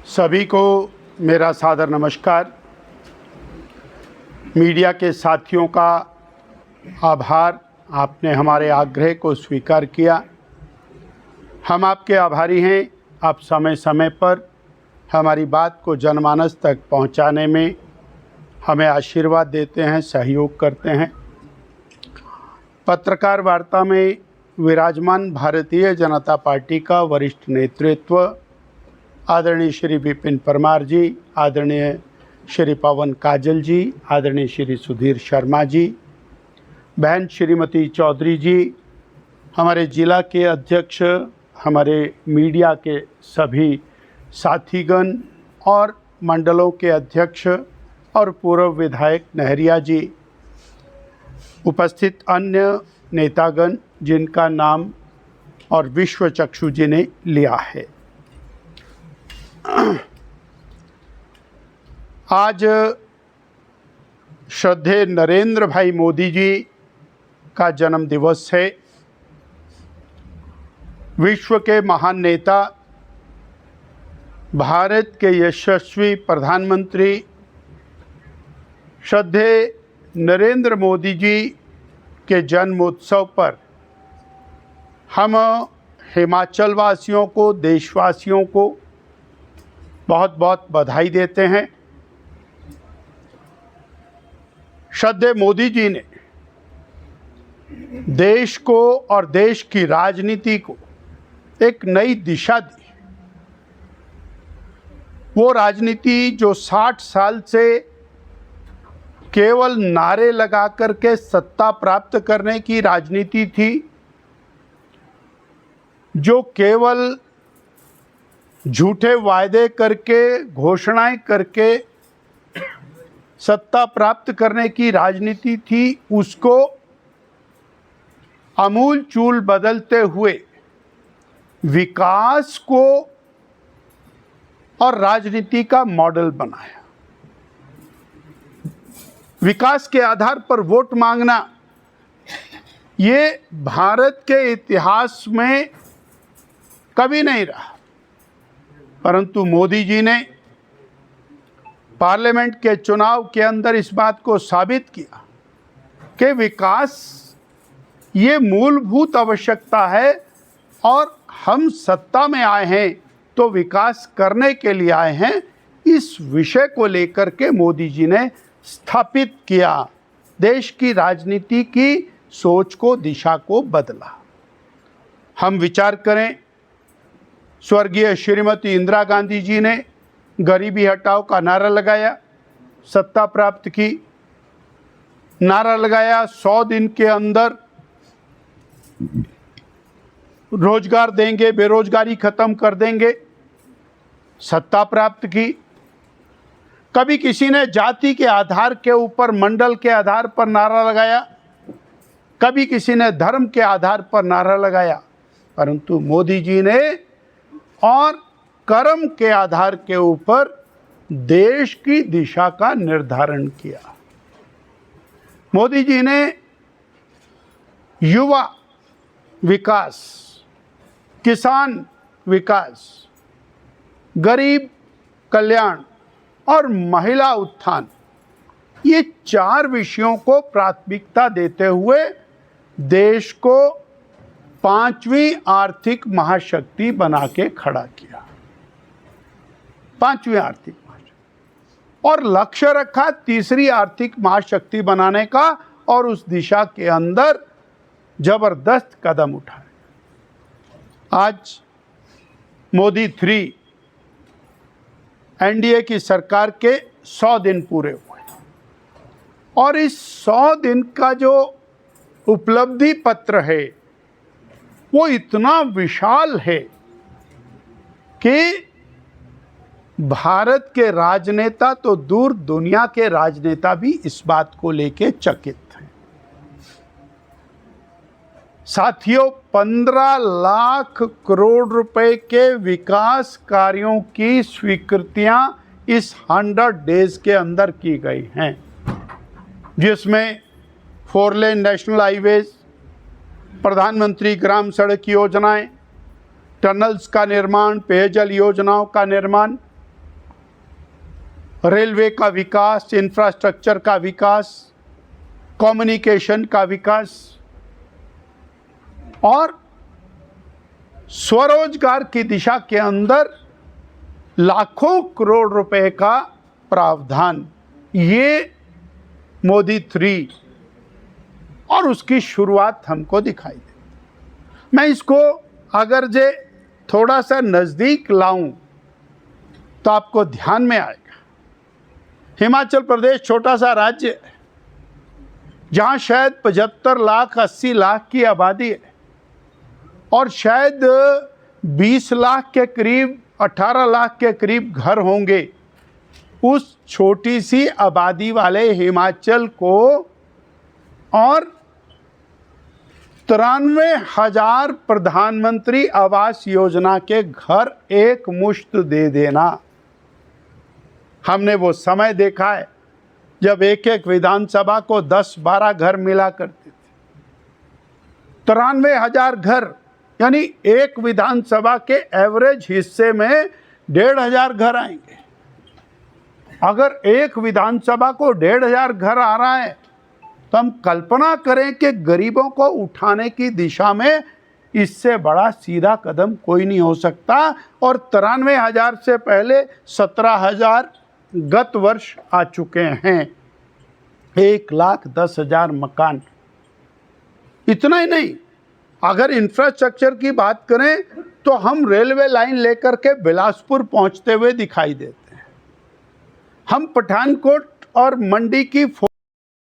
सभी को मेरा सादर नमस्कार। मीडिया के साथियों का आभार, आपने हमारे आग्रह को स्वीकार किया। हम आपके आभारी हैं। आप समय समय पर हमारी बात को जनमानस तक पहुंचाने में हमें आशीर्वाद देते हैं, सहयोग करते हैं। पत्रकार वार्ता में विराजमान भारतीय जनता पार्टी का वरिष्ठ नेतृत्व, आदरणीय श्री विपिन परमार जी, आदरणीय श्री पवन काजल जी, आदरणीय श्री सुधीर शर्मा जी, बहन श्रीमती चौधरी जी, हमारे जिला के अध्यक्ष, हमारे मीडिया के सभी साथीगण और मंडलों के अध्यक्ष और पूर्व विधायक नहरिया जी, उपस्थित अन्य नेतागण जिनका नाम और विश्व चक्षु जी ने लिया है। आज श्रद्धेय नरेंद्र भाई मोदी जी का जन्म दिवस है। विश्व के महान नेता, भारत के यशस्वी प्रधानमंत्री श्रद्धेय नरेंद्र मोदी जी के जन्मोत्सव पर हम हिमाचल वासियों को, देशवासियों को बहुत बहुत बधाई देते हैं। श्रद्धेय मोदी जी ने देश को और देश की राजनीति को एक नई दिशा दी। वो राजनीति जो 60 साल से केवल नारे लगा करके सत्ता प्राप्त करने की राजनीति थी, जो केवल झूठे वायदे करके, घोषणाएं करके सत्ता प्राप्त करने की राजनीति थी, उसको आमूल चूल बदलते हुए विकास को और राजनीति का मॉडल बनाया। विकास के आधार पर वोट मांगना, ये भारत के इतिहास में कभी नहीं रहा, परंतु मोदी जी ने पार्लियामेंट के चुनाव के अंदर इस बात को साबित किया कि विकास ये मूलभूत आवश्यकता है और हम सत्ता में आए हैं तो विकास करने के लिए आए हैं। इस विषय को लेकर के मोदी जी ने स्थापित किया, देश की राजनीति की सोच को, दिशा को बदला। हम विचार करें, स्वर्गीय श्रीमती इंदिरा गांधी जी ने गरीबी हटाओ का नारा लगाया, सत्ता प्राप्त की। नारा लगाया 100 दिन के अंदर रोजगार देंगे, बेरोजगारी खत्म कर देंगे, सत्ता प्राप्त की। कभी किसी ने जाति के आधार के ऊपर, मंडल के आधार पर नारा लगाया, कभी किसी ने धर्म के आधार पर नारा लगाया, परंतु मोदी जी ने और कर्म के आधार के ऊपर देश की दिशा का निर्धारण किया। मोदी जी ने युवा विकास, किसान विकास, गरीब कल्याण और महिला उत्थान, ये 4 विषयों को प्राथमिकता देते हुए देश को 5वीं आर्थिक महाशक्ति बना के खड़ा किया। 5वीं आर्थिक महाशक्ति, और लक्ष्य रखा 3री आर्थिक महाशक्ति बनाने का, और उस दिशा के अंदर जबरदस्त कदम उठाए। आज मोदी 3 एनडीए की सरकार के 100 दिन पूरे हुए, और इस 100 दिन का जो उपलब्धि पत्र है वो इतना विशाल है कि भारत के राजनेता तो दूर, दुनिया के राजनेता भी इस बात को लेके चकित हैं। साथियों, 15 लाख करोड़ रुपए के विकास कार्यों की स्वीकृतियां इस 100 डेज के अंदर की गई हैं, जिसमें 4 लेन नेशनल हाईवेज, प्रधानमंत्री ग्राम सड़क योजनाएं, टनल्स का निर्माण, पेयजल योजनाओं का निर्माण, रेलवे का विकास, इंफ्रास्ट्रक्चर का विकास, कम्युनिकेशन का विकास और स्वरोजगार की दिशा के अंदर लाखों करोड़ रुपए का प्रावधान, ये मोदी 3 और उसकी शुरुआत हमको दिखाई दे। मैं इसको अगर जे थोड़ा सा नज़दीक लाऊं तो आपको ध्यान में आएगा। हिमाचल प्रदेश छोटा सा राज्य है जहां शायद 75 लाख 80 लाख की आबादी है और शायद 20 लाख के करीब 18 लाख के करीब घर होंगे। उस छोटी सी आबादी वाले हिमाचल को और 93,000 प्रधानमंत्री आवास योजना के घर एक मुश्त दे देना। हमने वो समय देखा है जब एक एक विधानसभा को 10-12 घर मिला करते थे। 93,000 घर यानी एक विधानसभा के एवरेज हिस्से में 1,500 घर आएंगे। अगर एक विधानसभा को 1,500 घर आ रहा है तो हम कल्पना करें कि गरीबों को उठाने की दिशा में इससे बड़ा सीधा कदम कोई नहीं हो सकता। और 93,000 से पहले 17,000 गत वर्ष आ चुके हैं। 1,10,000 मकान। इतना ही नहीं, अगर इंफ्रास्ट्रक्चर की बात करें तो हम रेलवे लाइन लेकर के बिलासपुर पहुंचते हुए दिखाई देते हैं। हम पठानकोट और मंडी की